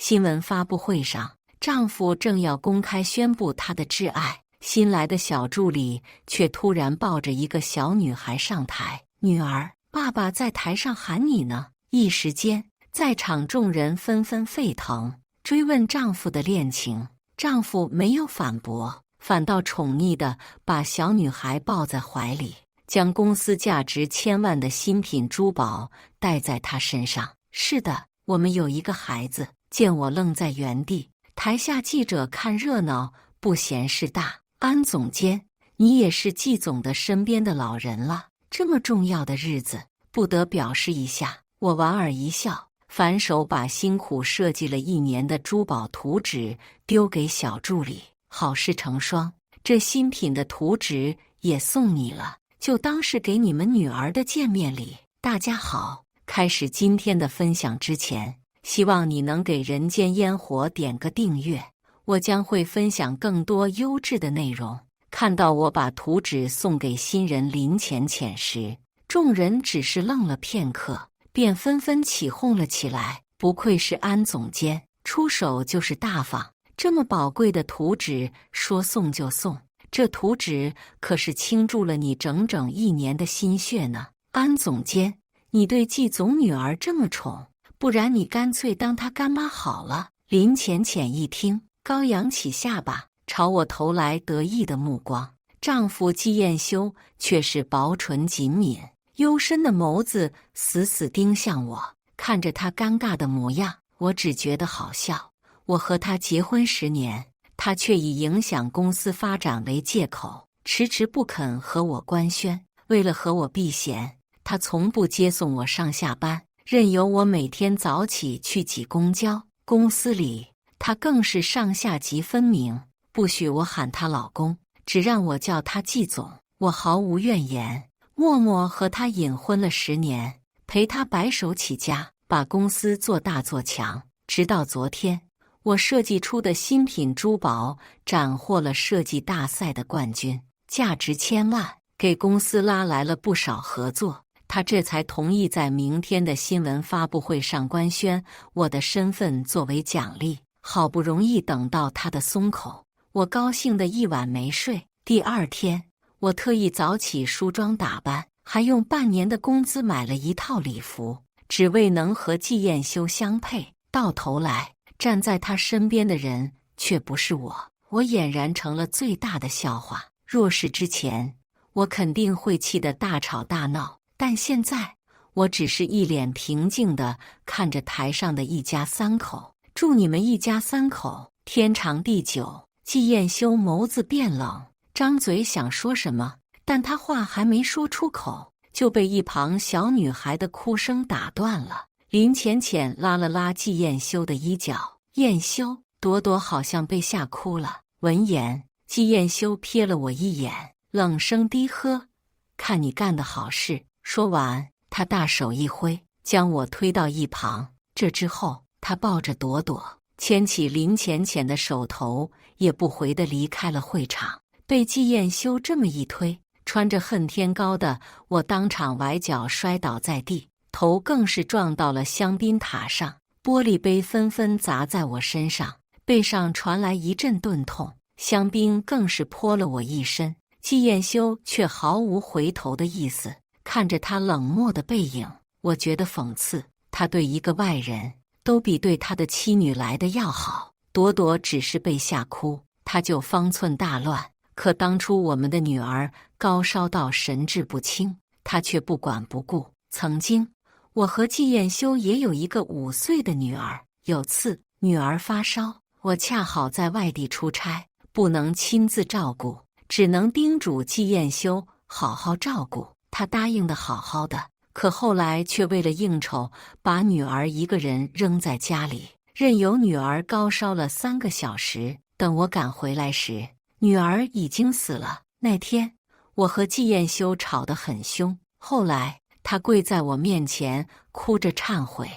新闻发布会上，丈夫正要公开宣布他的挚爱，新来的小助理却突然抱着一个小女孩上台。女儿，爸爸在台上喊你呢！一时间，在场众人纷纷沸腾，追问丈夫的恋情。丈夫没有反驳，反倒宠溺地把小女孩抱在怀里，将公司价值千万的新品珠宝戴在她身上。是的，我们有一个孩子。见我愣在原地，台下记者看热闹，不嫌事大。安总监，你也是季总的身边的老人了，这么重要的日子，不得表示一下。我莞尔一笑，反手把辛苦设计了1年的珠宝图纸丢给小助理。好事成双，这新品的图纸也送你了，就当是给你们女儿的见面礼。大家好，开始今天的分享之前，希望你能给人间烟火点个订阅，我将会分享更多优质的内容。看到我把图纸送给新人林浅浅时，众人只是愣了片刻，便纷纷起哄了起来。不愧是安总监，出手就是大方，这么宝贵的图纸说送就送，这图纸可是倾注了你整整1年的心血呢。安总监，你对季总女儿这么宠，不然你干脆当她干妈好了。林浅浅一听，高扬起下巴，朝我投来得意的目光。丈夫季彦修却是薄唇紧抿，幽深的眸子死死盯向我。看着他尴尬的模样，我只觉得好笑。我和他结婚10年，他却以影响公司发展为借口，迟迟不肯和我官宣。为了和我避嫌，他从不接送我上下班，任由我每天早起去挤公交。公司里，他更是上下级分明，不许我喊他老公，只让我叫他季总。我毫无怨言，默默和他隐婚了10年，陪他白手起家，把公司做大做强。直到昨天，我设计出的新品珠宝斩获了设计大赛的冠军，价值1000万，给公司拉来了不少合作。他这才同意在明天的新闻发布会上官宣我的身份作为奖励。好不容易等到他的松口，我高兴的一晚没睡。第2天，我特意早起梳妆打扮，还用半年的工资买了一套礼服，只为能和季彦修相配。到头来，站在他身边的人却不是我，我俨然成了最大的笑话。若是之前，我肯定会气得大吵大闹，但现在，我只是一脸平静地看着台上的一家3口。祝你们一家3口天长地久。季彦修眸子变冷，张嘴想说什么，但他话还没说出口，就被一旁小女孩的哭声打断了。林浅浅拉了拉季彦修的衣角，彦修，朵朵好像被吓哭了。闻言，季彦修瞥了我一眼，冷声低喝：“看你干的好事。”说完，他大手一挥，将我推到一旁。这之后，他抱着朵朵，牵起林浅浅的手头，也不回地离开了会场。被季彦修这么一推，穿着恨天高的我当场崴脚摔倒在地，头更是撞到了香槟塔上，玻璃杯纷纷砸在我身上，背上传来一阵钝痛，香槟更是泼了我一身。季彦修却毫无回头的意思，看着他冷漠的背影，我觉得讽刺。他对一个外人都比对他的妻女来的要好。朵朵只是被吓哭，他就方寸大乱。可当初我们的女儿高烧到神志不清，他却不管不顾。曾经，我和季彦修也有一个5岁的女儿。有次女儿发烧，我恰好在外地出差，不能亲自照顾，只能叮嘱季彦修好好照顾。他答应的好好的，可后来却为了应酬，把女儿一个人扔在家里，任由女儿高烧了3个小时。等我赶回来时，女儿已经死了。那天，我和季彦修吵得很凶，后来他跪在我面前，哭着忏悔。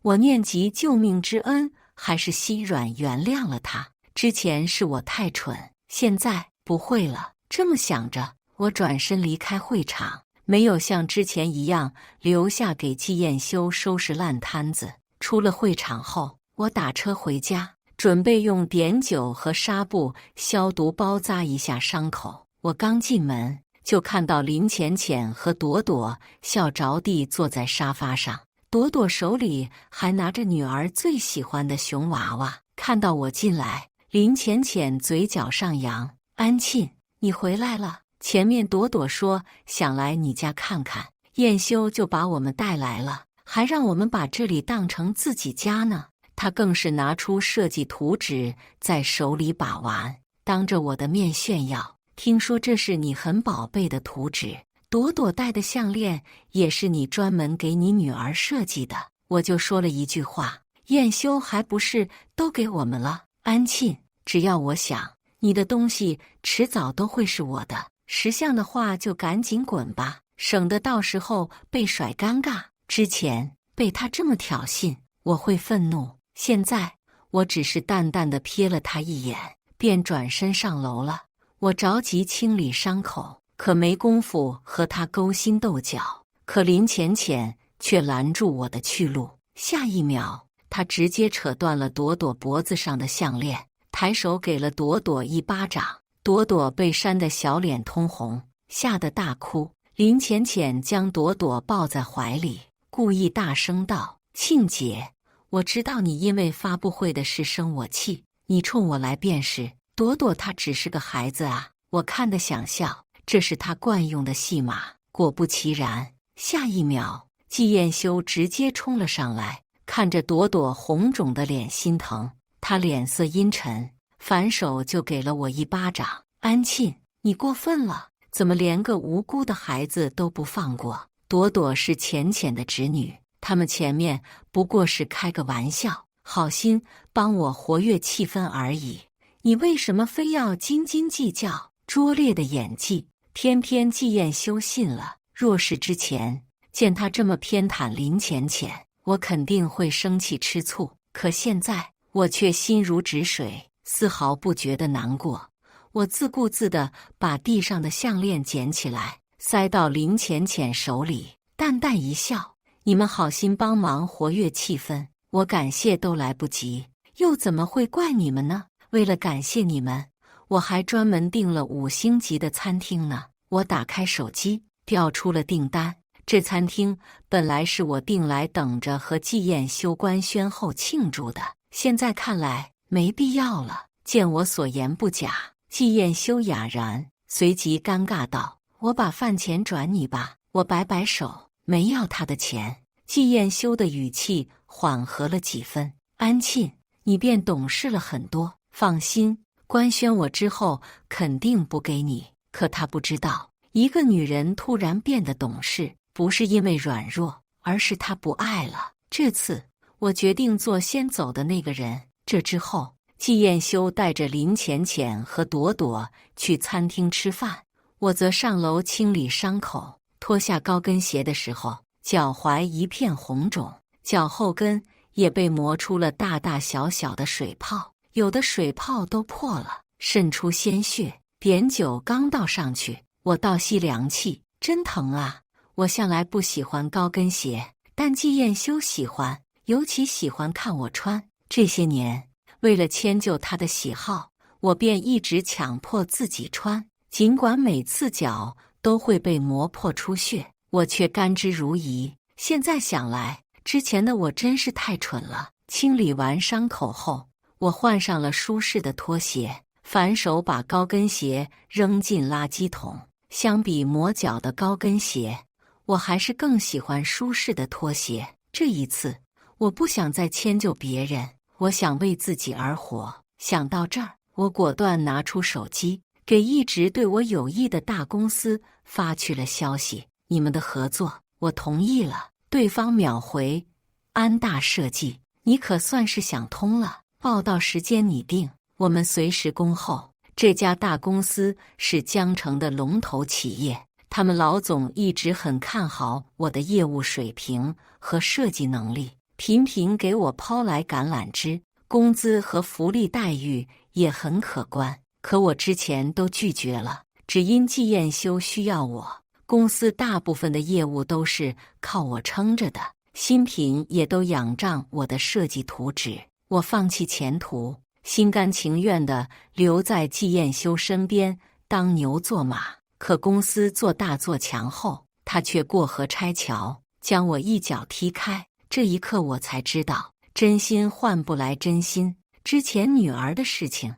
我念及救命之恩，还是心软原谅了他。之前是我太蠢，现在不会了。这么想着，我转身离开会场，没有像之前一样留下给季彦修收拾烂摊子。出了会场后，我打车回家，准备用碘酒和纱布消毒包扎一下伤口。我刚进门，就看到林浅浅和朵朵笑着地坐在沙发上，朵朵手里还拿着女儿最喜欢的熊娃娃。看到我进来，林浅浅嘴角上扬：“安沁，你回来了。前面朵朵说想来你家看看，燕修就把我们带来了，还让我们把这里当成自己家呢。”他更是拿出设计图纸在手里把玩，当着我的面炫耀。听说这是你很宝贝的图纸，朵朵戴的项链也是你专门给你女儿设计的。我就说了一句话，燕修还不是都给我们了？安沁，只要我想，你的东西迟早都会是我的。识相的话就赶紧滚吧，省得到时候被甩尴尬。之前被他这么挑衅，我会愤怒。现在我只是淡淡的瞥了他一眼，便转身上楼了。我着急清理伤口，可没工夫和他勾心斗角。可林浅浅却拦住我的去路，下一秒，他直接扯断了朵朵脖子上的项链，抬手给了朵朵一巴掌。朵朵被扇得小脸通红，吓得大哭。林浅浅将朵朵抱在怀里，故意大声道：“沁姐，我知道你因为发布会的事生我气，你冲我来便是。朵朵她只是个孩子啊。”我看得想笑，这是他惯用的戏码。果不其然，下一秒，季彦修直接冲了上来，看着朵朵红肿的脸心疼，他脸色阴沉，反手就给了我一巴掌。安沁，你过分了，怎么连个无辜的孩子都不放过？朵朵是浅浅的侄女，他们前面不过是开个玩笑，好心帮我活跃气氛而已，你为什么非要斤斤计较？拙劣的演技，偏偏季彦修信了。若是之前见他这么偏袒林浅浅，我肯定会生气吃醋。可现在我却心如止水，丝毫不觉得难过。我自顾自地把地上的项链捡起来，塞到林浅浅手里，淡淡一笑：“你们好心帮忙活跃气氛，我感谢都来不及，又怎么会怪你们呢？为了感谢你们，我还专门订了5星级的餐厅呢。”我打开手机，调出了订单。这餐厅本来是我订来等着和季彦修官宣后庆祝的，现在看来没必要了。见我所言不假，季彦修哑然，随即尴尬道：“我把饭钱转你吧。”我摆摆手，没要他的钱。季彦修的语气缓和了几分：“安沁，你变懂事了很多，放心。官宣我之后肯定不给你。”可他不知道，一个女人突然变得懂事，不是因为软弱，而是她不爱了。这次我决定做先走的那个人。这之后，季彦修带着林浅浅和朵朵去餐厅吃饭，我则上楼清理伤口。脱下高跟鞋的时候，脚踝一片红肿，脚后跟也被磨出了大大小小的水泡，有的水泡都破了，渗出鲜血。碘酒刚倒上去，我倒吸凉气，真疼啊！我向来不喜欢高跟鞋，但季彦修喜欢，尤其喜欢看我穿。这些年，为了迁就他的喜好，我便一直强迫自己穿，尽管每次脚都会被磨破出血，我却甘之如饴。现在想来，之前的我真是太蠢了。清理完伤口后，我换上了舒适的拖鞋，反手把高跟鞋扔进垃圾桶。相比磨脚的高跟鞋，我还是更喜欢舒适的拖鞋。这一次，我不想再迁就别人，我想为自己而活。想到这儿，我果断拿出手机，给一直对我有益的大公司发去了消息：“你们的合作，我同意了。”对方秒回：“安大设计，你可算是想通了，报到时间你定。”我们随时恭候。这家大公司是江城的龙头企业，他们老总一直很看好我的业务水平和设计能力，频频给我抛来橄榄枝，工资和福利待遇也很可观。可我之前都拒绝了，只因季彦修需要我，公司大部分的业务都是靠我撑着的，新品也都仰仗我的设计图纸。我放弃前途，心甘情愿地留在季彦修身边当牛做马。可公司做大做强后，他却过河拆桥，将我一脚踢开。这一刻我才知道，真心换不来真心。之前女儿的事情，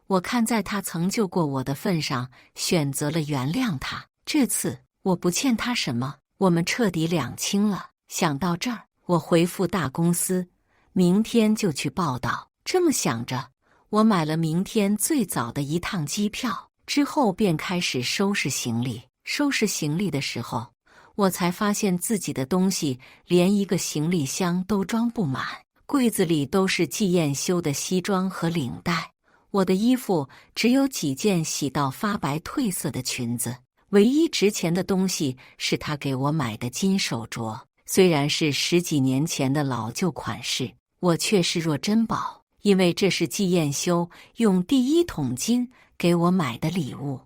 我看在他曾救过我的份上，选择了原谅他。这次我不欠他什么，我们彻底两清了。想到这儿，我回复大公司，明天就去报道。这么想着，我买了明天最早的一趟机票，之后便开始收拾行李。收拾行李的时候，我才发现自己的东西连一个行李箱都装不满，柜子里都是季彦修的西装和领带，我的衣服只有几件洗到发白褪色的裙子，唯一值钱的东西是他给我买的金手镯，虽然是10几年前的老旧款式，我却视若珍宝，因为这是季彦修用第1桶金给我买的礼物。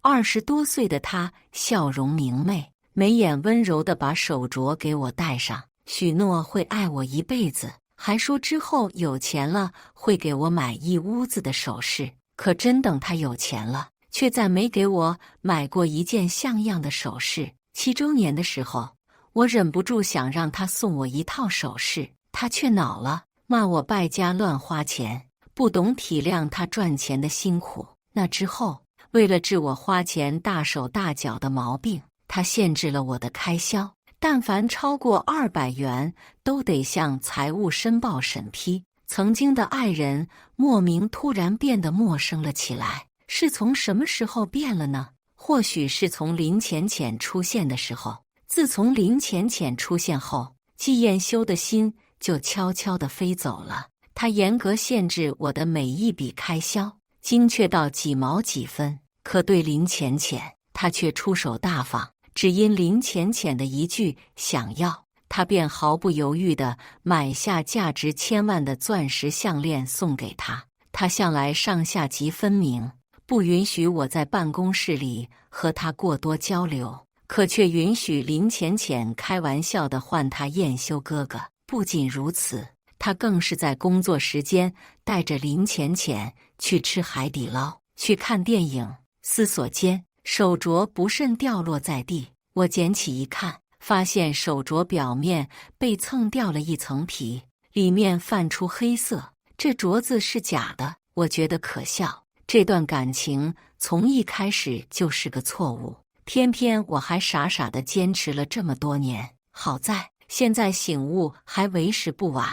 20多岁的他笑容明媚，眉眼温柔地把手镯给我戴上，许诺会爱我一辈子，还说之后有钱了会给我买一屋子的首饰。可真等他有钱了，却再没给我买过一件像样的首饰。7周年的时候，我忍不住想让他送我一套首饰，他却恼了，骂我败家乱花钱，不懂体谅他赚钱的辛苦。那之后，为了治我花钱大手大脚的毛病，他限制了我的开销，但凡超过200元都得向财务申报审批。曾经的爱人莫名突然变得陌生了起来，是从什么时候变了呢？或许是从林浅浅出现的时候。自从林浅浅出现后，季彦修的心就悄悄地飞走了。他严格限制我的每一笔开销，精确到几毛几分。可对林浅浅，他却出手大方，只因林浅浅的一句想要，他便毫不犹豫地买下价值1000万的钻石项链送给他。他向来上下级分明，不允许我在办公室里和他过多交流，可却允许林浅浅开玩笑地唤他彦修哥哥。不仅如此，他更是在工作时间带着林浅浅去吃海底捞，去看电影。思索间，手镯不慎掉落在地，我捡起一看，发现手镯表面被蹭掉了一层皮，里面泛出黑色。这镯子是假的，我觉得可笑。这段感情从一开始就是个错误，偏偏我还傻傻地坚持了这么多年。好在现在醒悟还为时不晚，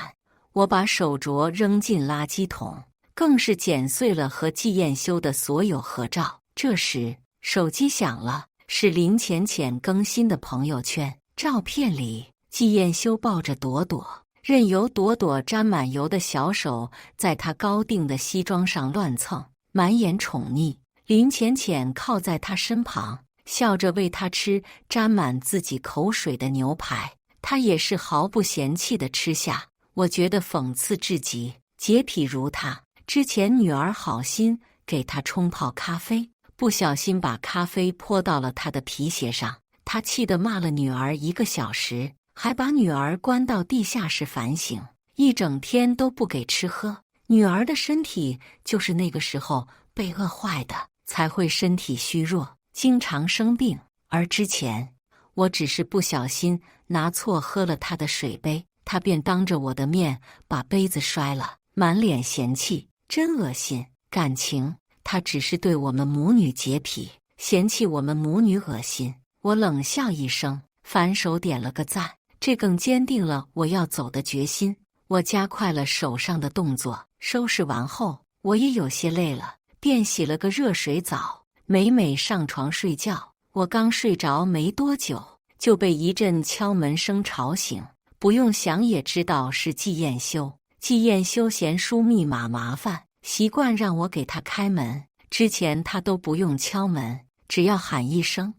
我把手镯扔进垃圾桶，更是剪碎了和季彦修的所有合照。这时手机响了，是林浅浅更新的朋友圈。照片里，季彦修抱着朵朵，任由朵朵沾满油的小手在他高定的西装上乱蹭，满眼宠溺。林浅浅靠在他身旁，笑着喂他吃沾满自己口水的牛排，他也是毫不嫌弃地吃下。我觉得讽刺至极。洁癖如他，之前女儿好心给他冲泡咖啡，不小心把咖啡泼到了他的皮鞋上，他气得骂了女儿1个小时，还把女儿关到地下室反省，一整天都不给吃喝。女儿的身体就是那个时候被饿坏的，才会身体虚弱，经常生病。而之前我只是不小心拿错喝了她的水杯，她便当着我的面把杯子摔了，满脸嫌弃，真恶心。感情她只是对我们母女洁癖，嫌弃我们母女恶心。我冷笑一声，反手点了个赞，这更坚定了我要走的决心。我加快了手上的动作，收拾完后，我也有些累了，便洗了个热水澡，美美上床睡觉。我刚睡着没多久，就被一阵敲门声吵醒，不用想也知道是季彦修。季彦修嫌输密码麻烦，习惯让我给他开门。之前他都不用敲门，只要喊一声，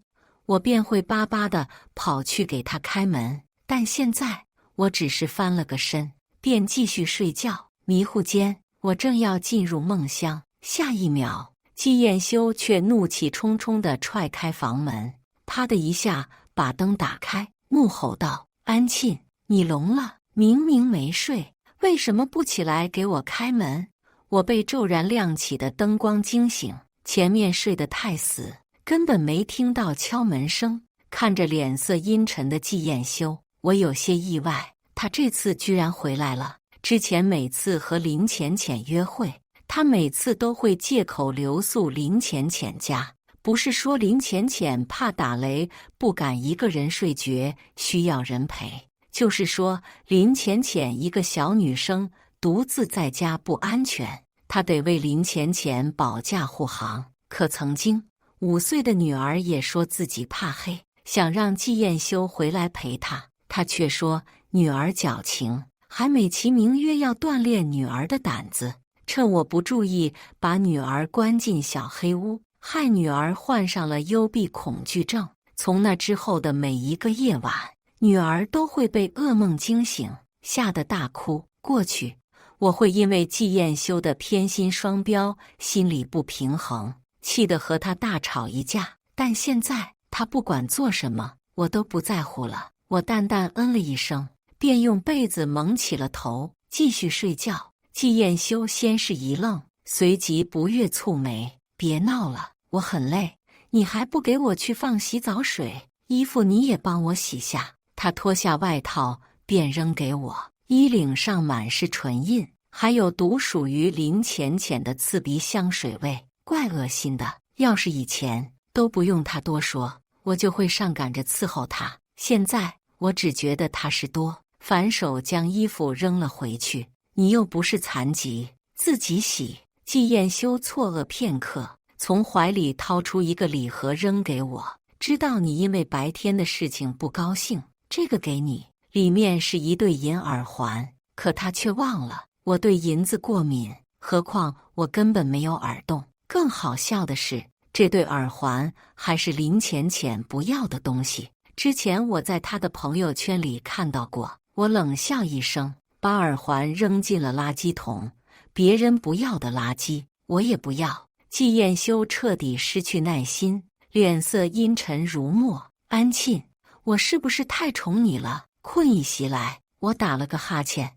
我便会巴巴地跑去给他开门。但现在我只是翻了个身，便继续睡觉。迷糊间，我正要进入梦乡，下一秒，季彦修却怒气冲冲地踹开房门，啪的一下把灯打开，怒吼道：“安沁，你聋了？明明没睡，为什么不起来给我开门？我被骤然亮起的灯光惊醒，前面睡得太死，根本没听到敲门声。看着脸色阴沉的季彦修，我有些意外，他这次居然回来了。之前每次和林浅浅约会，他每次都会借口留宿林浅浅家，不是说林浅浅怕打雷不敢一个人睡觉，需要人陪，就是说林浅浅一个小女生独自在家不安全，他得为林浅浅保驾护航。可曾经5岁的女儿也说自己怕黑，想让季彦修回来陪她，他却说女儿矫情，还美其名曰要锻炼女儿的胆子，趁我不注意把女儿关进小黑屋，害女儿患上了幽闭恐惧症。从那之后的每一个夜晚，女儿都会被噩梦惊醒，吓得大哭。过去我会因为季彦修的偏心双标心里不平衡，气得和他大吵一架，但现在他不管做什么我都不在乎了。我淡淡嗯了一声，便用被子蒙起了头，继续睡觉。季彦修先是一愣，随即不悦蹙眉：“别闹了，我很累，你还不给我去放洗澡水，衣服你也帮我洗下。”他脱下外套便扔给我，衣领上满是唇印，还有独属于林浅浅的刺鼻香水味，怪恶心的。要是以前都不用他多说，我就会上赶着伺候他，现在我只觉得他是多，反手将衣服扔了回去。你又不是残疾，自己洗。季彦修错愕片刻，从怀里掏出一个礼盒扔给我，知道你因为白天的事情不高兴，这个给你。里面是一对银耳环，可他却忘了我对银子过敏，何况我根本没有耳洞。更好笑的是，这对耳环还是林浅浅不要的东西，之前我在他的朋友圈里看到过。我冷笑一声，把耳环扔进了垃圾桶。别人不要的垃圾，我也不要。季彦修彻底失去耐心，脸色阴沉如墨。安沁，我是不是太宠你了？困意袭来，我打了个哈欠。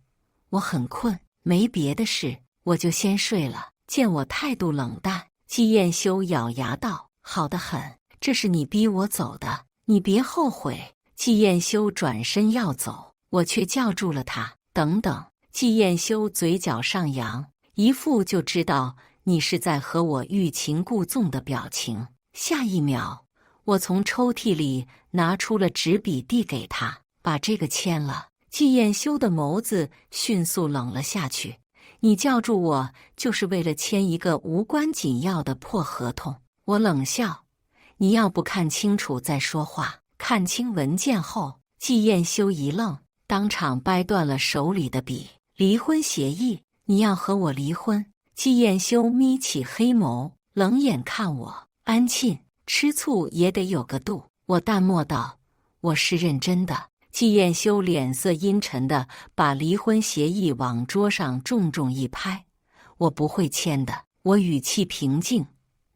我很困，没别的事，我就先睡了。见我态度冷淡，季彦修咬牙道：“好得很，这是你逼我走的，你别后悔。”季彦修转身要走，我却叫住了他：“等等！”季彦修嘴角上扬，一副就知道你是在和我欲擒故纵的表情。下一秒，我从抽屉里拿出了纸笔递给他：“把这个签了。”季彦修的眸子迅速冷了下去：“你叫住我就是为了签一个无关紧要的破合同？”我冷笑：“你要不看清楚再说话。”看清文件后，季彦修一愣，当场掰断了手里的笔。离婚协议，你要和我离婚？季彦修眯起黑眸，冷眼看我。安沁，吃醋也得有个度。我淡漠道：“我是认真的。”季彦修脸色阴沉地把离婚协议往桌上重重一拍：“我不会签的。”我语气平静：“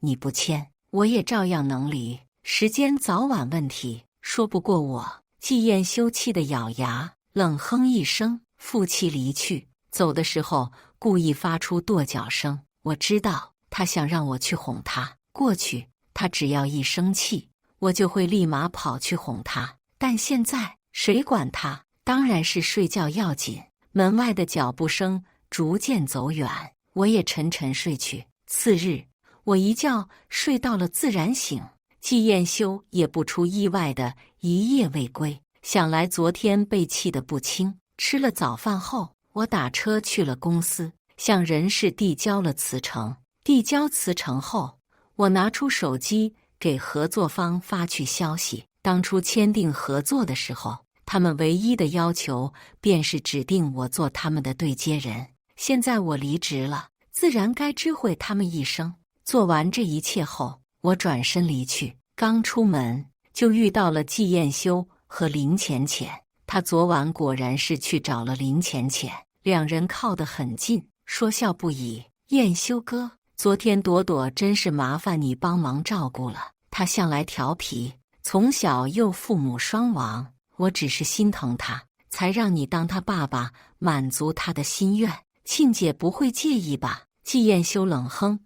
你不签，我也照样能离，时间早晚问题，说不过我。”季彦修气得咬牙，冷哼一声，负气离去。走的时候故意发出跺脚声，我知道他想让我去哄他。过去他只要一生气，我就会立马跑去哄他，但现在谁管他？当然是睡觉要紧。门外的脚步声逐渐走远，我也沉沉睡去。次日，我一觉睡到了自然醒。季彦修也不出意外的一夜未归，想来昨天被气得不轻。吃了早饭后，我打车去了公司，向人事递交了辞呈。递交辞呈后，我拿出手机给合作方发去消息。当初签订合作的时候，他们唯一的要求便是指定我做他们的对接人。现在我离职了，自然该知会他们一声。做完这一切后，我转身离去。刚出门就遇到了季彦修和林浅浅。他昨晚果然是去找了林浅浅，两人靠得很近，说笑不已：“彦修哥，昨天朵朵真是麻烦你帮忙照顾了。她向来调皮，从小又父母双亡，我只是心疼她，才让你当他爸爸，满足他的心愿。庆姐不会介意吧？季彦修冷哼，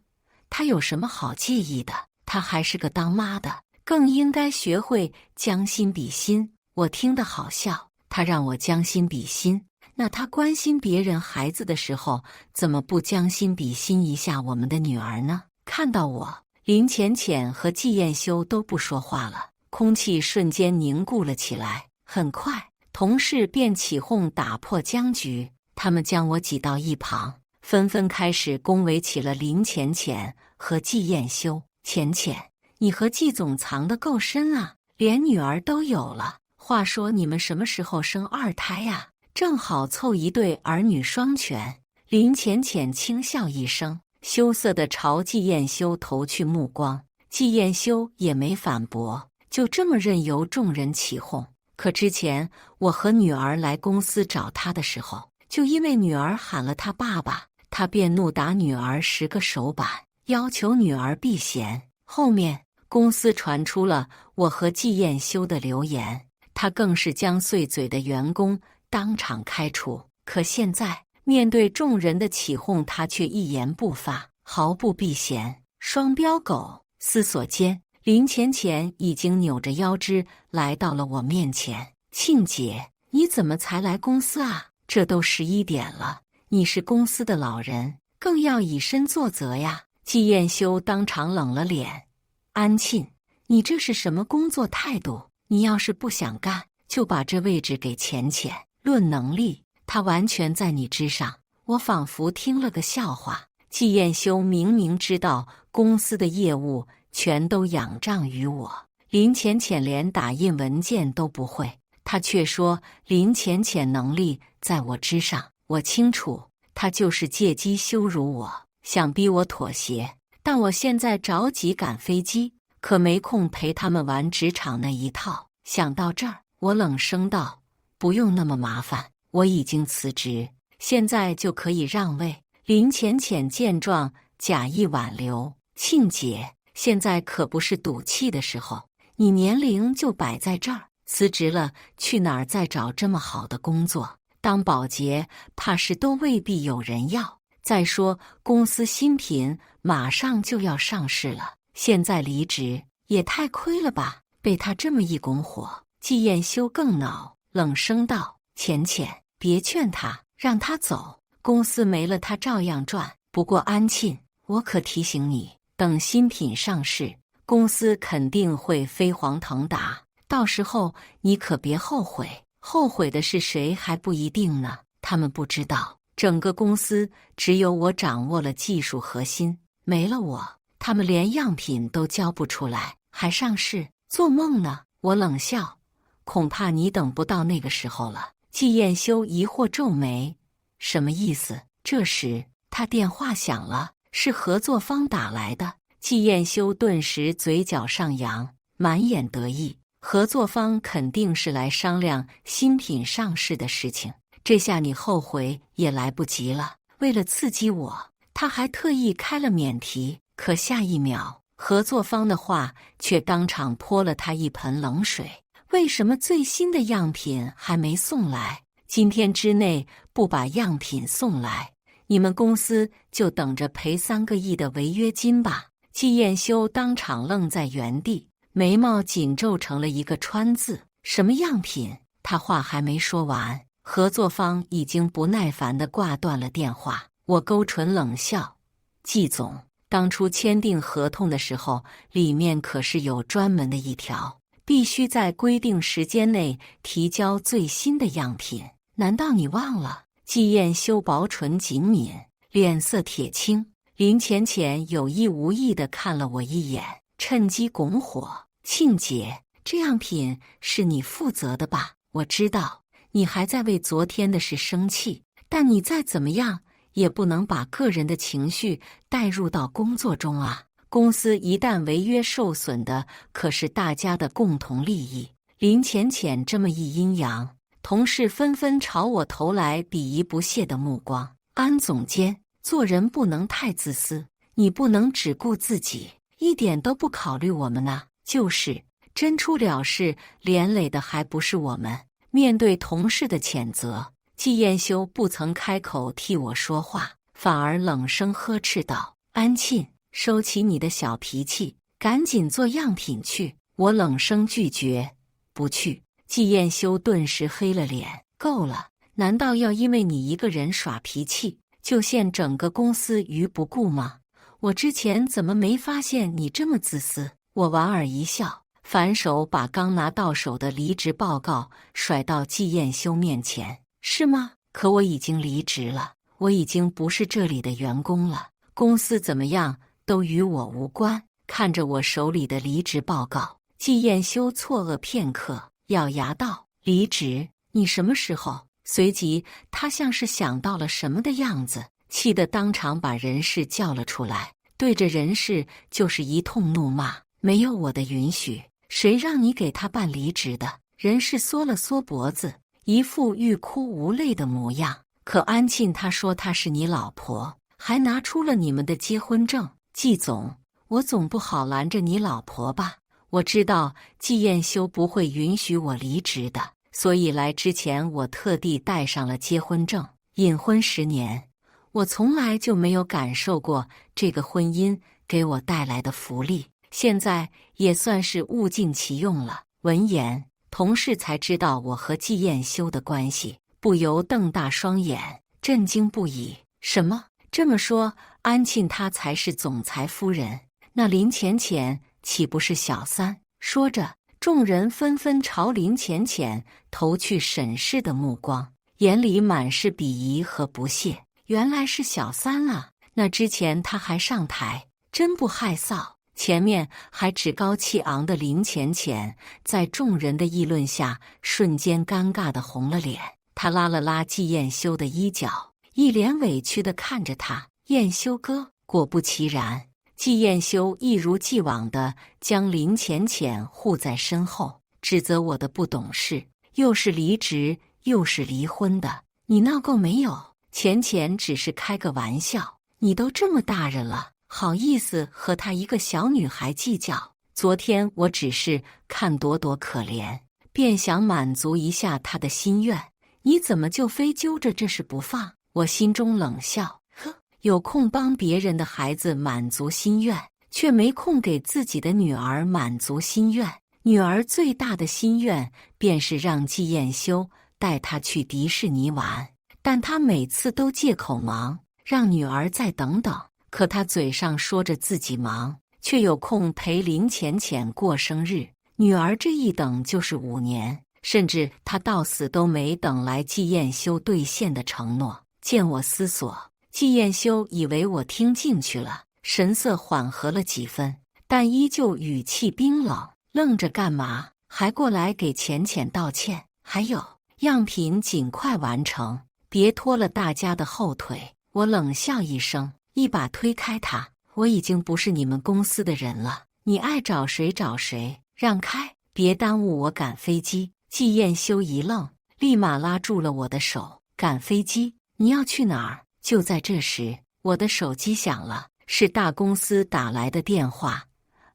他有什么好介意的？他还是个当妈的，更应该学会将心比心。我听得好笑，他让我将心比心，那他关心别人孩子的时候，怎么不将心比心一下我们的女儿呢？看到我，林浅浅和季彦修都不说话了，空气瞬间凝固了起来。很快，同事便起哄打破僵局，他们将我挤到一旁，纷纷开始恭维起了林浅浅和季彦修。浅浅，你和季总藏得够深啊，连女儿都有了。话说你们什么时候生二胎呀？正好凑一对儿女双全。林浅浅轻笑一声，羞涩地朝季彦修投去目光。季彦修也没反驳，就这么任由众人起哄。可之前我和女儿来公司找他的时候，就因为女儿喊了他爸爸，他便怒打女儿10个手板，要求女儿避嫌。后面公司传出了我和季彦修的流言，他更是将碎嘴的员工当场开除。可现在面对众人的起哄，他却一言不发，毫不避嫌。双标狗！思索间，林浅浅已经扭着腰肢来到了我面前。庆姐，你怎么才来公司啊？这都11点了，你是公司的老人，更要以身作则呀。季彦修当场冷了脸。安庆，你这是什么工作态度？你要是不想干，就把这位置给浅浅。论能力，他完全在你之上。我仿佛听了个笑话。季彦修明明知道公司的业务全都仰仗于我，林浅浅连打印文件都不会，他却说林浅浅能力在我之上。我清楚，他就是借机羞辱我，想逼我妥协。但我现在着急赶飞机，可没空陪他们玩职场那一套。想到这儿，我冷声道：“不用那么麻烦，我已经辞职，现在就可以让位。”林浅浅见状，假意挽留：“庆姐，现在可不是赌气的时候，你年龄就摆在这儿，辞职了去哪儿再找这么好的工作？当保洁怕是都未必有人要。再说公司新品马上就要上市了，现在离职也太亏了吧？”被他这么一拱火，季彦修更恼，冷声道：“浅浅，别劝他，让他走。公司没了他照样赚。不过安庆，我可提醒你，等新品上市，公司肯定会飞黄腾达，到时候你可别后悔。后悔的是谁还不一定呢。他们不知道，整个公司只有我掌握了技术核心，没了我，他们连样品都交不出来，还上市？做梦呢！”我冷笑：“恐怕你等不到那个时候了。”季彦修疑惑皱眉：“什么意思？”这时他电话响了，是合作方打来的。季彦修顿时嘴角上扬，满眼得意。合作方肯定是来商量新品上市的事情，这下你后悔也来不及了。为了刺激我，他还特意开了免提。可下一秒，合作方的话却当场泼了他一盆冷水。为什么最新的样品还没送来？今天之内不把样品送来，你们公司就等着赔3个亿的违约金吧！季彦修当场愣在原地，眉毛紧皱成了一个川字。什么样品？他话还没说完，合作方已经不耐烦地挂断了电话。我勾唇冷笑：“季总，当初签订合同的时候，里面可是有专门的一条，必须在规定时间内提交最新的样品，难道你忘了？”季彦修薄唇紧抿，脸色铁青。林浅浅有意无意地看了我一眼，趁机拱火：“庆姐，这样品是你负责的吧？我知道你还在为昨天的事生气，但你再怎么样也不能把个人的情绪带入到工作中啊！公司一旦违约受损的可是大家的共同利益。”林浅浅这么一阴阳，同事纷纷朝我投来鄙夷不屑的目光。安总监，做人不能太自私，你不能只顾自己，一点都不考虑我们呢。就是真出了事，连累的还不是我们。面对同事的谴责，季彦修不曾开口替我说话，反而冷声呵斥道：“安沁，收起你的小脾气，赶紧做样品去。”我冷声拒绝：“不去。”季彦修顿时黑了脸：“够了！难道要因为你一个人耍脾气，就陷整个公司于不顾吗？我之前怎么没发现你这么自私？”我莞尔一笑，反手把刚拿到手的离职报告甩到季彦修面前：“是吗？可我已经离职了，我已经不是这里的员工了，公司怎么样都与我无关。”看着我手里的离职报告，季彦修错愕片刻，咬牙道：“离职？你什么时候？”随即他像是想到了什么的样子，气得当场把人事叫了出来，对着人事就是一通怒骂：“没有我的允许，谁让你给他办离职的？”人事缩了缩脖子，一副欲哭无泪的模样。可安沁他说她是你老婆，还拿出了你们的结婚证。季总，我总不好拦着你老婆吧？我知道季彦修不会允许我离职的，所以来之前我特地带上了结婚证。隐婚10年，我从来就没有感受过这个婚姻给我带来的福利，现在也算是物尽其用了。闻言，同事才知道我和季彦修的关系，不由瞪大双眼，震惊不已。什么？这么说，安沁她才是总裁夫人？那林浅浅岂不是小三？说着，众人纷纷朝林浅浅投去审视的目光，眼里满是鄙夷和不屑。原来是小三啊！那之前他还上台，真不害臊。前面还趾高气昂的林浅浅，在众人的议论下，瞬间尴尬的红了脸。他拉了拉季彦修的衣角，一脸委屈地看着他：“彦修哥。”果不其然，季彦修一如既往地将林浅浅护在身后，指责我的不懂事，又是离职又是离婚的，你闹够没有？浅浅只是开个玩笑，你都这么大人了，好意思和她一个小女孩计较？昨天我只是看朵朵可怜，便想满足一下她的心愿，你怎么就非揪着这事不放？我心中冷笑，呵，有空帮别人的孩子满足心愿，却没空给自己的女儿满足心愿。女儿最大的心愿便是让季彦修带她去迪士尼玩，但他每次都借口忙，让女儿再等等。可他嘴上说着自己忙，却有空陪林浅浅过生日。女儿这一等就是5年，甚至他到死都没等来季彦修兑现的承诺。见我思索，季彦修以为我听进去了，神色缓和了几分，但依旧语气冰冷：“愣着干嘛？还过来给浅浅道歉？还有，样品尽快完成，别拖了大家的后腿。”我冷笑一声，一把推开他：“我已经不是你们公司的人了，你爱找谁找谁，让开，别耽误我赶飞机。”季彦修一愣，立马拉住了我的手：“赶飞机？你要去哪儿？”就在这时，我的手机响了，是大公司打来的电话：“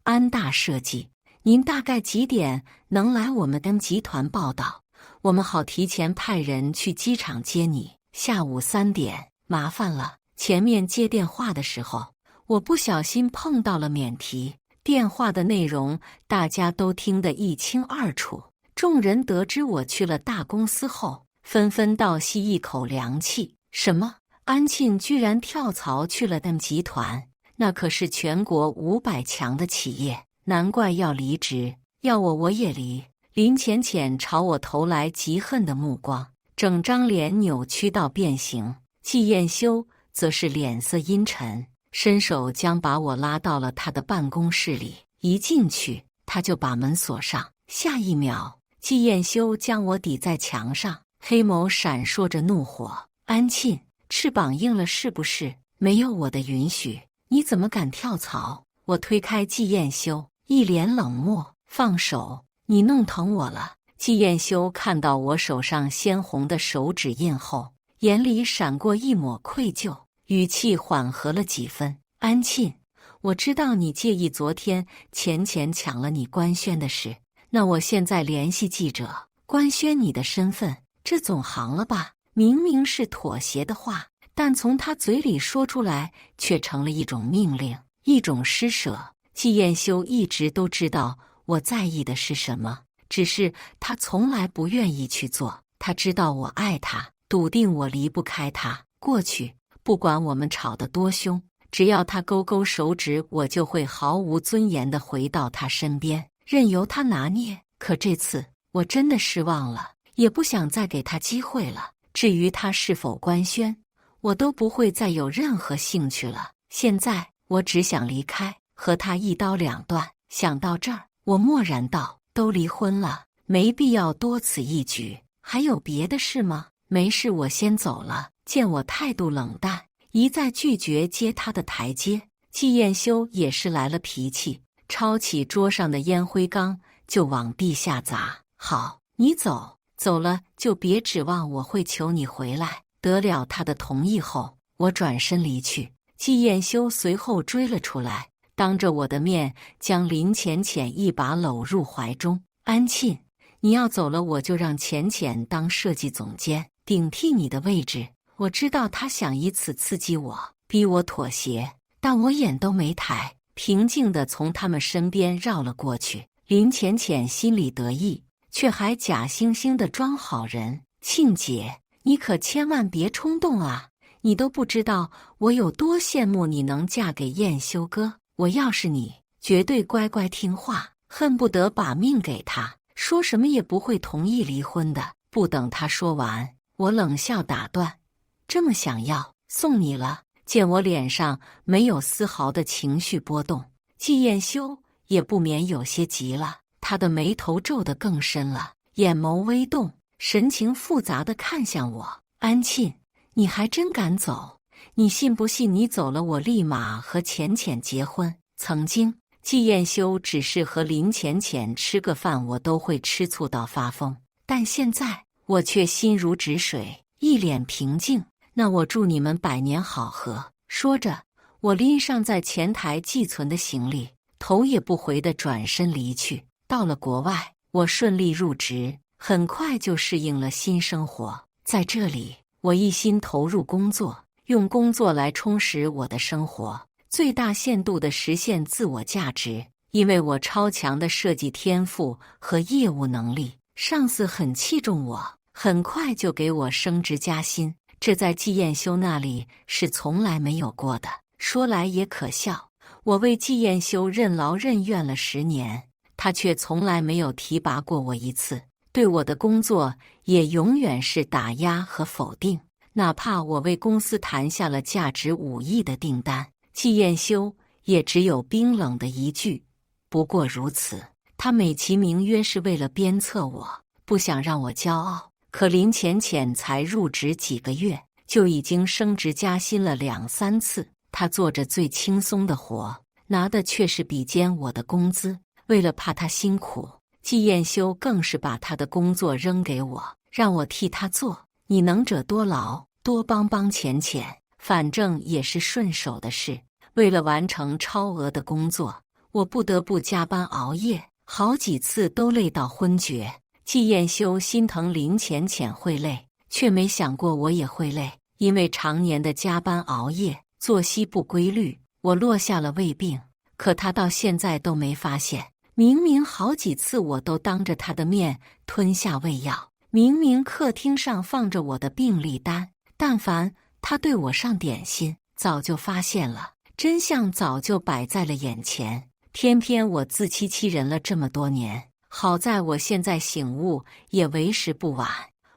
安大设计，您大概几点能来我们 M 集团报道？我们好提前派人去机场接你。下午3点。”麻烦了。前面接电话的时候，我不小心碰到了免提，电话的内容大家都听得一清二楚。众人得知我去了大公司后，纷纷倒吸一口凉气。什么？安沁居然跳槽去了 M 集团？那可是全国500强的企业，难怪要离职。要我也离。林浅浅朝我投来极恨的目光，整张脸扭曲到变形。季彦修则是脸色阴沉，伸手将把我拉到了他的办公室里。一进去，他就把门锁上。下一秒，季彦修将我抵在墙上，黑眸闪烁着怒火：“安沁，翅膀硬了是不是？没有我的允许，你怎么敢跳槽？”我推开季彦修，一脸冷漠：“放手，你弄疼我了。”季彦修看到我手上鲜红的手指印后，眼里闪过一抹愧疚，语气缓和了几分：“安沁，我知道你介意昨天浅浅抢了你官宣的事，那我现在联系记者，官宣你的身份，这总行了吧？明明是妥协的话，但从他嘴里说出来，却成了一种命令，一种施舍。季彦修一直都知道我在意的是什么，只是他从来不愿意去做。他知道我爱他，笃定我离不开他。过去，不管我们吵得多凶，只要他勾勾手指，我就会毫无尊严地回到他身边，任由他拿捏。可这次，我真的失望了，也不想再给他机会了。至于他是否官宣，我都不会再有任何兴趣了。现在，我只想离开，和他一刀两断。想到这儿，我默然道：“都离婚了，没必要多此一举。还有别的事吗？”“没事，我先走了。”见我态度冷淡，一再拒绝接他的台阶，季彦修也是来了脾气，抄起桌上的烟灰缸就往地下砸。“好，你走，走了就别指望我会求你回来。”得了他的同意后，我转身离去。季彦修随后追了出来，当着我的面将林浅浅一把搂入怀中。“安沁，你要走了，我就让浅浅当设计总监，顶替你的位置。”我知道他想以此刺激我，逼我妥协，但我眼都没抬，平静地从他们身边绕了过去。林浅浅心里得意，却还假惺惺地装好人。“沁姐，你可千万别冲动啊！你都不知道我有多羡慕你能嫁给彦修哥。我要是你，绝对乖乖听话，恨不得把命给他，说什么也不会同意离婚的。”不等他说完，我冷笑打断：“这么想要，送你了。”见我脸上没有丝毫的情绪波动，季彦修也不免有些急了，他的眉头皱得更深了，眼眸微动，神情复杂地看向我。“安沁，你还真敢走？你信不信你走了，我立马和浅浅结婚？”曾经，季彦修只是和林浅浅吃个饭，我都会吃醋到发疯，但现在我却心如止水，一脸平静。“那我祝你们百年好合。”说着，我拎上在前台寄存的行李，头也不回地转身离去。到了国外，我顺利入职，很快就适应了新生活。在这里，我一心投入工作，用工作来充实我的生活，最大限度地实现自我价值。因为我超强的设计天赋和业务能力，上司很器重我，很快就给我升职加薪。这在季彦修那里是从来没有过的。说来也可笑，我为季彦修任劳任怨了10年，他却从来没有提拔过我一次，对我的工作也永远是打压和否定。哪怕我为公司谈下了价值5亿的订单，季彦修也只有冰冷的一句：“不过如此。”他美其名曰是为了鞭策我，不想让我骄傲。可林浅浅才入职几个月，就已经升职加薪了2、3次。他做着最轻松的活，拿的却是比肩我的工资。为了怕他辛苦，季彦修更是把他的工作扔给我，让我替他做。你能者多劳，多帮帮浅浅，反正也是顺手的事。为了完成超额的工作，我不得不加班熬夜，好几次都累到昏厥。季彦修心疼林浅浅会累，却没想过我也会累。因为常年的加班熬夜，作息不规律，我落下了胃病。可他到现在都没发现，明明好几次我都当着他的面吞下胃药，明明客厅上放着我的病历单，但凡他对我上点心，早就发现了，真相早就摆在了眼前。偏偏我自欺欺人了这么多年。好在我现在醒悟，也为时不晚。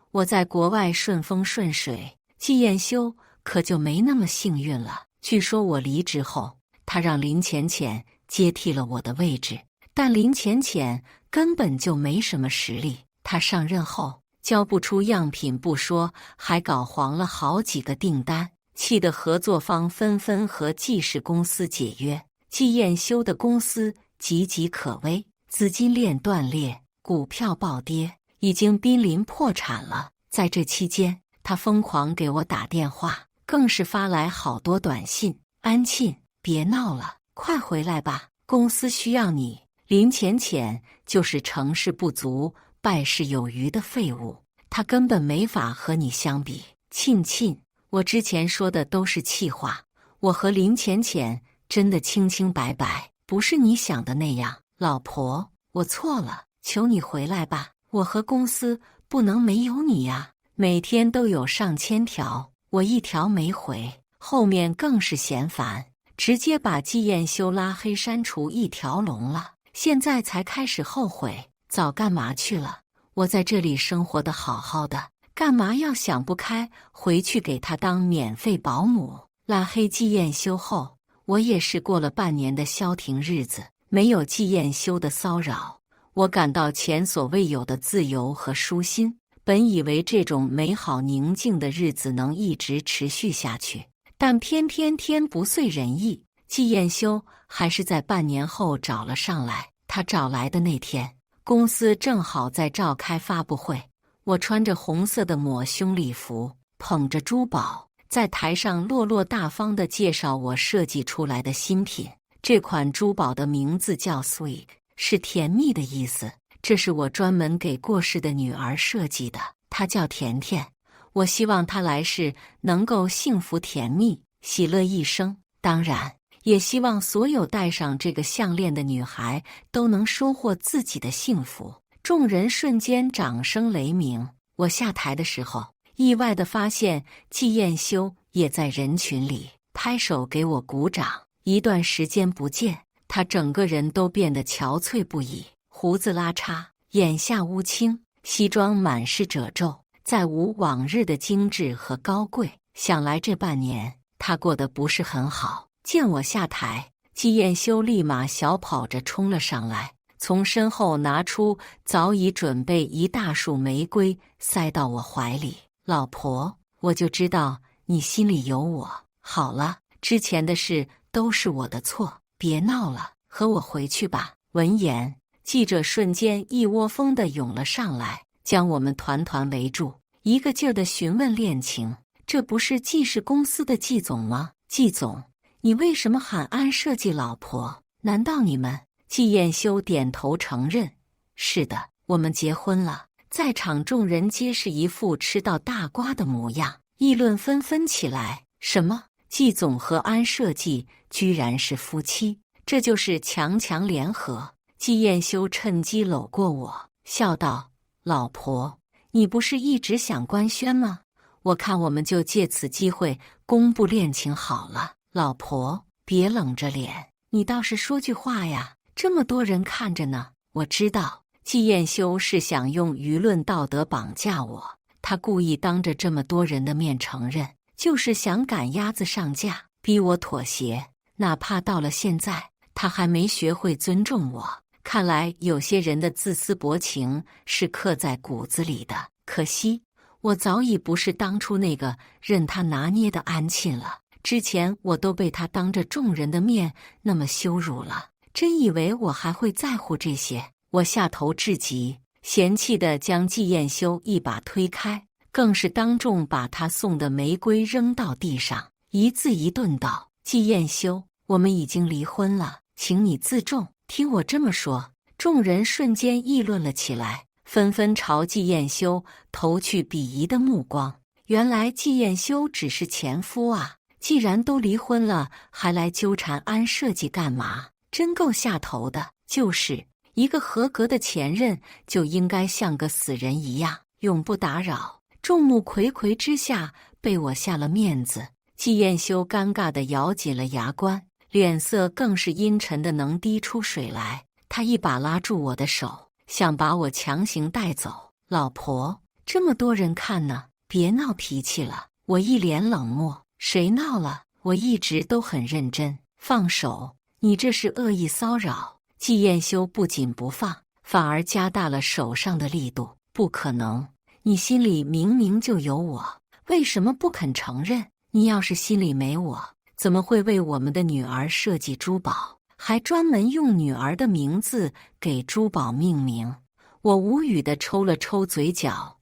我在国外顺风顺水，季彦修可就没那么幸运了。据说我离职后，他让林浅浅接替了我的位置，但林浅浅根本就没什么实力。他上任后交不出样品不说，还搞黄了好几个订单，气得合作方纷纷和季氏公司解约。季彦修的公司岌岌可危，资金链断裂，股票暴跌，已经濒临破产了。在这期间，他疯狂给我打电话，更是发来好多短信：“安沁，别闹了，快回来吧，公司需要你。”林浅浅就是成事不足，败事有余的废物，他根本没法和你相比。庆，我之前说的都是气话，我和林浅浅真的清清白白，不是你想的那样。老婆，我错了，求你回来吧，我和公司不能没有你呀。每天都有上千条，我一条没回，后面更是嫌烦，直接把季彦修拉黑删除一条龙了。现在才开始后悔，早干嘛去了？我在这里生活得好好的，干嘛要想不开回去给他当免费保姆？拉黑季彦修后，我也是过了半年的消停日子，没有季彦修的骚扰，我感到前所未有的自由和舒心。本以为这种美好宁静的日子能一直持续下去，但偏偏天不遂人意，季彦修还是在半年后找了上来。他找来的那天，公司正好在召开发布会，我穿着红色的抹胸礼服，捧着珠宝，在台上落落大方地介绍我设计出来的新品。这款珠宝的名字叫 Sweet， 是甜蜜的意思。这是我专门给过世的女儿设计的，她叫甜甜。我希望她来世能够幸福甜蜜，喜乐一生。当然，也希望所有戴上这个项链的女孩都能收获自己的幸福。众人瞬间掌声雷鸣。我下台的时候，意外地发现季彦修也在人群里拍手给我鼓掌。一段时间不见，他整个人都变得憔悴不已。胡子拉碴，眼下乌青，西装满是褶皱，再无往日的精致和高贵。想来这半年他过得不是很好。见我下台，季彦修立马小跑着冲了上来，从身后拿出早已准备一大束玫瑰，塞到我怀里。老婆，我就知道你心里有我。好了，之前的事都是我的错，别闹了，和我回去吧。闻言，记者瞬间一窝蜂地涌了上来，将我们团团围住，一个劲儿地询问恋情。这不是季氏公司的季总吗？季总，你为什么喊安设计老婆？难道你们……季彦修点头承认：“是的，我们结婚了。”在场众人皆是一副吃到大瓜的模样，议论纷纷起来。什么？季总和安设计居然是夫妻？这就是强强联合。季彦修趁机搂过我，笑道：“老婆，你不是一直想官宣吗？我看我们就借此机会公布恋情好了。”老婆，别冷着脸，你倒是说句话呀，这么多人看着呢。我知道季彦修是想用舆论道德绑架我，他故意当着这么多人的面承认，就是想赶鸭子上架，逼我妥协。哪怕到了现在，他还没学会尊重我。看来有些人的自私薄情是刻在骨子里的，可惜我早已不是当初那个任他拿捏的安庆了。之前我都被他当着众人的面那么羞辱了，真以为我还会在乎这些？我下头至极，嫌弃地将季彦修一把推开，更是当众把他送的玫瑰扔到地上，一字一顿道：“季彦修，我们已经离婚了，请你自重。”听我这么说，众人瞬间议论了起来，纷纷朝季彦修投去鄙夷的目光。原来季彦修只是前夫啊！既然都离婚了，还来纠缠安设计干嘛？真够下头的。就是一个合格的前任，就应该像个死人一样，永不打扰。众目睽睽之下，被我下了面子。季彦修尴尬地咬紧了牙关，脸色更是阴沉的能滴出水来。他一把拉住我的手，想把我强行带走。老婆，这么多人看呢，别闹脾气了。我一脸冷漠，谁闹了？我一直都很认真。放手，你这是恶意骚扰。季彦修不仅不放，反而加大了手上的力度。不可能，你心里明明就有我，为什么不肯承认？你要是心里没我，怎么会为我们的女儿设计珠宝，还专门用女儿的名字给珠宝命名？我无语地抽了抽嘴角。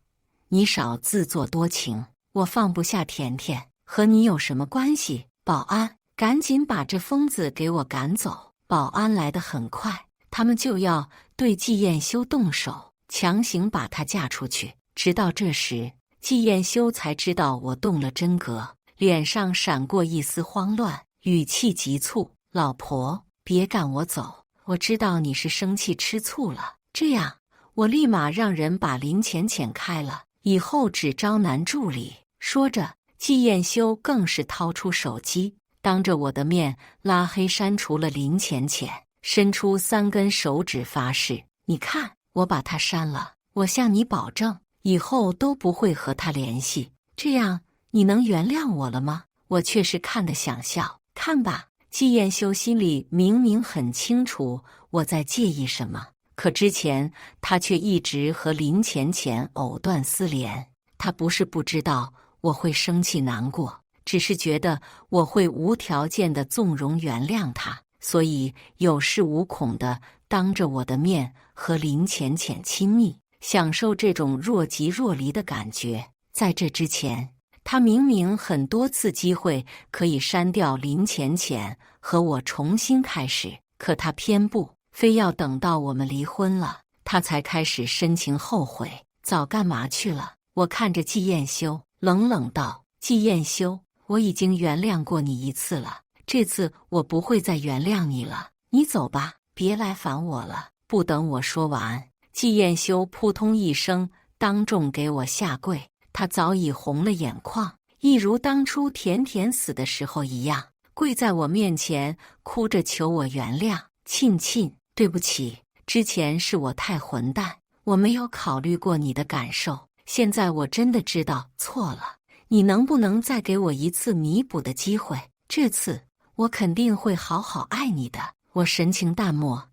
你少自作多情，我放不下甜甜，和你有什么关系？保安，赶紧把这疯子给我赶走！保安来得很快，他们就要对季彦修动手。强行把她嫁出去。直到这时，季彦修才知道我动了真格，脸上闪过一丝慌乱，语气急促：“老婆，别赶我走，我知道你是生气吃醋了。这样，我立马让人把林浅浅开了，以后只招男助理。”说着，季彦修更是掏出手机，当着我的面拉黑删除了林浅浅，伸出3根手指发誓：“你看，我把他删了，我向你保证，以后都不会和他联系。这样，你能原谅我了吗？”我却是看得想笑。看吧，季彦修心里明明很清楚我在介意什么，可之前他却一直和林浅浅藕断丝连。他不是不知道我会生气难过，只是觉得我会无条件的纵容原谅他，所以有恃无恐的当着我的面和林浅浅亲密，享受这种若即若离的感觉。在这之前，他明明很多次机会可以删掉林浅浅和我重新开始，可他偏不，非要等到我们离婚了，他才开始深情后悔。早干嘛去了？我看着季彦修，冷冷道：“季彦修，我已经原谅过你一次了，这次我不会再原谅你了。你走吧，别来烦我了。”不等我说完，季彦修扑通一声当众给我下跪。他早已红了眼眶，一如当初甜甜死的时候一样，跪在我面前，哭着求我原谅。沁沁，对不起，之前是我太混蛋，我没有考虑过你的感受。现在我真的知道错了，你能不能再给我一次弥补的机会？这次我肯定会好好爱你的。我神情淡漠，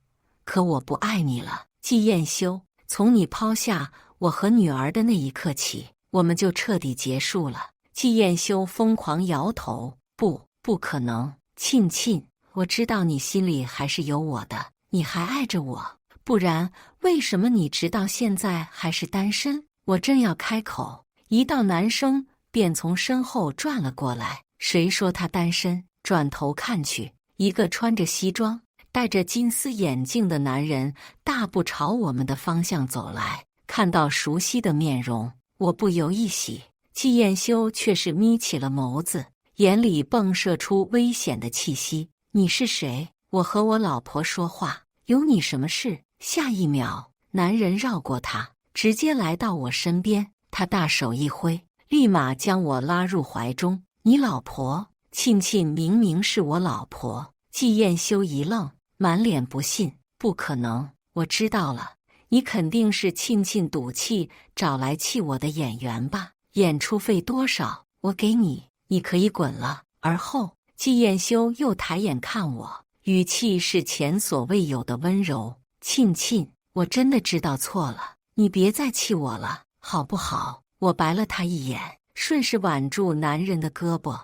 可我不爱你了，季彦修。从你抛下我和女儿的那一刻起，我们就彻底结束了。季彦修疯狂摇头：“不可能，沁沁，我知道你心里还是有我的，你还爱着我，不然为什么你直到现在还是单身？”我正要开口，一道男声便从身后转了过来：“谁说他单身？”转头看去，一个穿着西装、戴着金丝眼镜的男人大步朝我们的方向走来。看到熟悉的面容，我不由一喜。季彦修却是眯起了眸子，眼里迸射出危险的气息。“你是谁？”“我和我老婆说话，有你什么事？”下一秒，男人绕过他，直接来到我身边，他大手一挥，立马将我拉入怀中。“你老婆？”“沁沁明明是我老婆。”季彦修一愣，满脸不信：“不可能！我知道了，你肯定是沁沁赌气找来气我的演员吧？演出费多少？我给你，你可以滚了。”而后，季彦修又抬眼看我，语气是前所未有的温柔：“沁沁，我真的知道错了，你别再气我了，好不好？”我白了他一眼，顺势挽住男人的胳膊，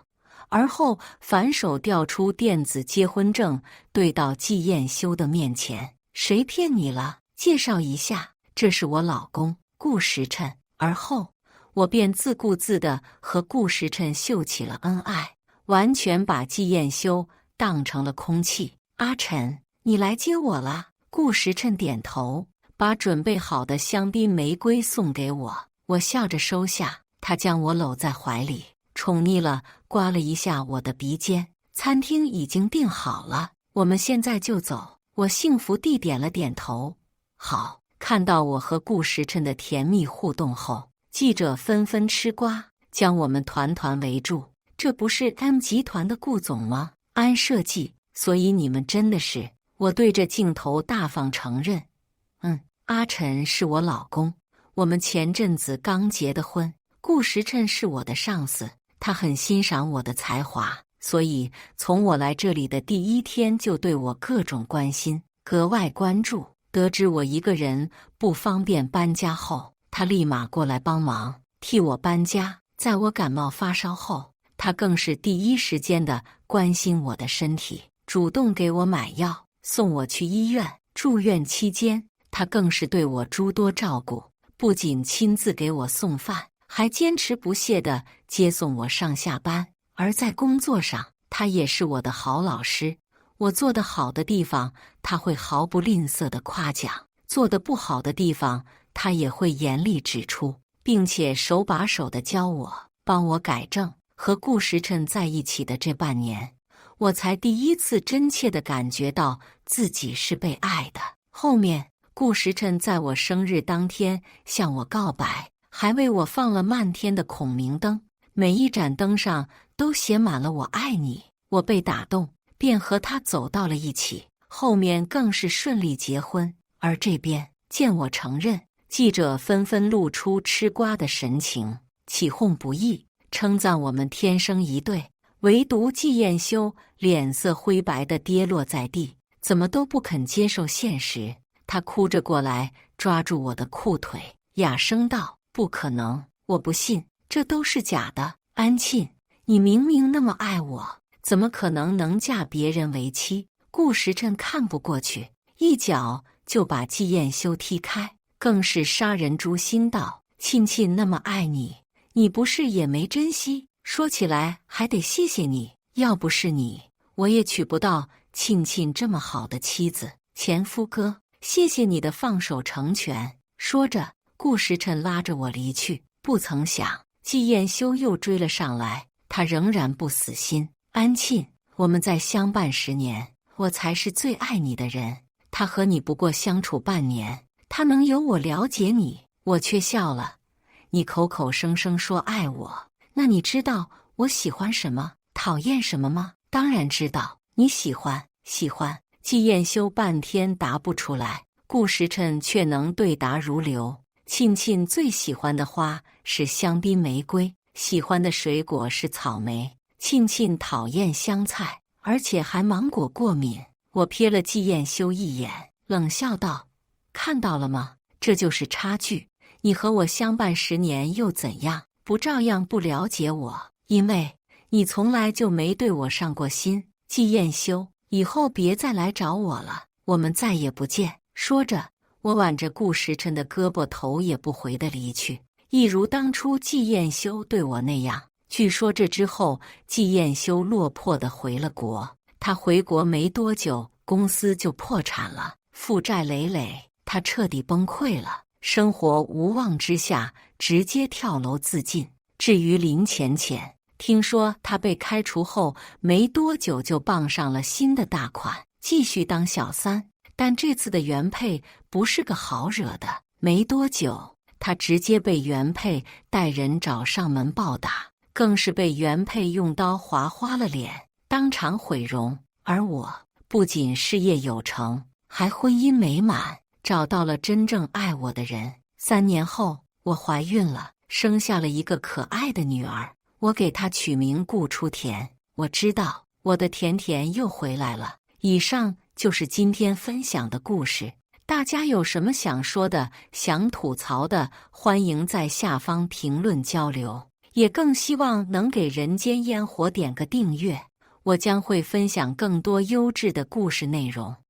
而后反手调出电子结婚证，对到季彦修的面前：“谁骗你了？介绍一下，这是我老公顾时辰。”而后，我便自顾自地和顾时辰秀起了恩爱，完全把季彦修当成了空气。“阿晨，你来接我了。”顾时辰点头，把准备好的香槟玫瑰送给我。我笑着收下，他将我搂在怀里，宠溺了刮了一下我的鼻尖。“餐厅已经订好了，我们现在就走。”我幸福地点了点头。“好。”看到我和顾时辰的甜蜜互动后，记者纷纷吃瓜，将我们团团围住。“这不是 M 集团的顾总吗？安设计，所以你们真的是……”我对着镜头大方承认：“阿晨是我老公，我们前阵子刚结的婚。顾时辰是我的上司，他很欣赏我的才华，所以从我来这里的第一天就对我各种关心，格外关注。得知我一个人不方便搬家后，他立马过来帮忙，替我搬家。在我感冒发烧后，他更是第一时间的关心我的身体，主动给我买药，送我去医院。住院期间，他更是对我诸多照顾，不仅亲自给我送饭，还坚持不懈地接送我上下班。而在工作上，他也是我的好老师。我做得好的地方，他会毫不吝啬地夸奖；做得不好的地方，他也会严厉指出，并且手把手地教我，帮我改正。和顾时辰在一起的这半年，我才第一次真切地感觉到自己是被爱的。后面，顾时辰在我生日当天向我告白，还为我放了漫天的孔明灯，每一盏灯上都写满了"我爱你"。我被打动，便和他走到了一起，后面更是顺利结婚。而这边见我承认，记者纷纷露出吃瓜的神情，起哄不已，称赞我们天生一对。唯独季彦修脸色灰白地跌落在地，怎么都不肯接受现实。他哭着过来，抓住我的裤腿，哑声道："不可能，我不信，这都是假的。安沁，你明明那么爱我，怎么可能嫁别人为妻？"顾时辰看不过去，一脚就把季彦修踢开，更是杀人诛心道："沁沁那么爱你，你不是也没珍惜？说起来还得谢谢你，要不是你，我也娶不到沁沁这么好的妻子。前夫哥，谢谢你的放手成全。"说着，顾时辰拉着我离去。不曾想，季彦修又追了上来，他仍然不死心："安沁，我们再相伴10年，我才是最爱你的人。他和你不过相处半年，他能有我了解你？"我却笑了："你口口声声说爱我，那你知道我喜欢什么，讨厌什么吗？""当然知道，你喜欢。""喜欢。"季彦修半天答不出来，顾时辰却能对答如流。沁沁最喜欢的花是香槟玫瑰，喜欢的水果是草莓。沁沁讨厌香菜，而且还芒果过敏。我瞥了季彦修一眼，冷笑道："看到了吗？这就是差距。你和我相伴10年又怎样？不照样不了解我？因为你从来就没对我上过心。季彦修，以后别再来找我了，我们再也不见。"说着，我挽着顾时辰的胳膊，头也不回地离去，一如当初季彦修对我那样。据说这之后，季彦修落魄地回了国。他回国没多久，公司就破产了，负债累累，他彻底崩溃了，生活无望之下，直接跳楼自尽。至于林浅浅，听说他被开除后没多久就傍上了新的大款，继续当小三。但这次的原配不是个好惹的，没多久，他直接被原配带人找上门暴打，更是被原配用刀划花了脸，当场毁容。而我不仅事业有成，还婚姻美满，找到了真正爱我的人。3年后，我怀孕了，生下了一个可爱的女儿，我给她取名顾初田。我知道我的甜甜又回来了。以上就是今天分享的故事，大家有什么想说的、想吐槽的，欢迎在下方评论交流，也更希望能给人间烟火点个订阅，我将会分享更多优质的故事内容。